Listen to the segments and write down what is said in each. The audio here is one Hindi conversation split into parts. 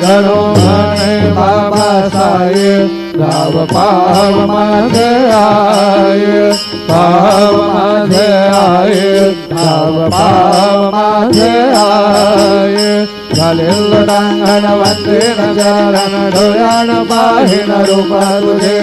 गणो भने बाबा साहेब गाव पाव माझे आये पाव माझे आये गाव पाव माझे आये घालेल टांगण वंदेन चरण डोळ्यान पाहिन रूपा तुझे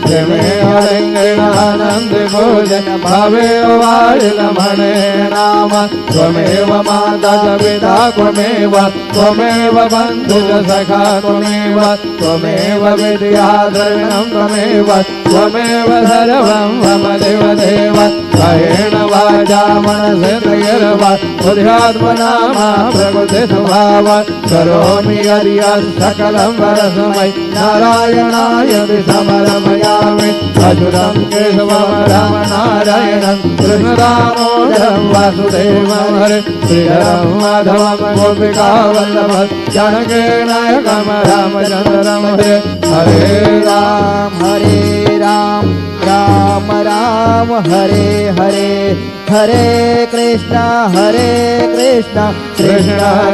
प्रेमे अलिंगन आनंद भोजन भावे वाळिल म्हणे नाम त्वमेव माता पिता त्वमेव त्वमेव बंधुज सखा त्वमेव त्वमेव विद्या द्रविणं त्वमेव त्वमेव सर्वं मम देव देव कायेन वाचा मनसेन्द्रियर्वा बुद्ध्यात्मना प्रकृति स्वभाव करोमि यदियत् सकलं वरसमय नारायणाय समर्पयामि अच्युतं केशवं रामनारायणं कृष्णदामोदरं वासुदेवं हरे श्रीधरं माधवं गोपिकावल्लभं जानकी नायकं रामचन्द्रं हरे हरे राम राम राम हरे हरे हरे कृष्णा कृष्णा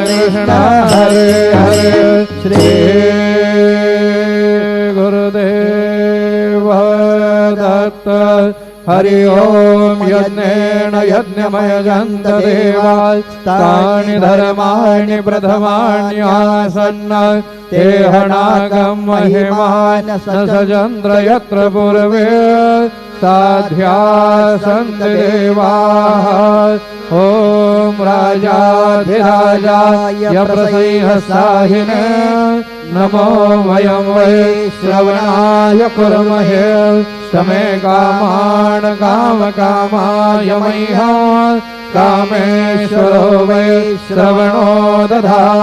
कृष्णा हरे हरे श्री गुरुदेव दत्त हरि ओम यज्ञेन यज्ञमयजन्त देवा तानि धर्माणि प्रथमान्यासन्न तेहनागं महिमान सजन्द्र यत्र पूर्वे साध्यासन्त देवाः ओम राजाधिराजाय प्रसंहसाहिने नमो वयं वै श्रवणाय कुर्महे समे कामान् कामकामाय मह्यं कामेश्वरो वै श्रवणो दधाति।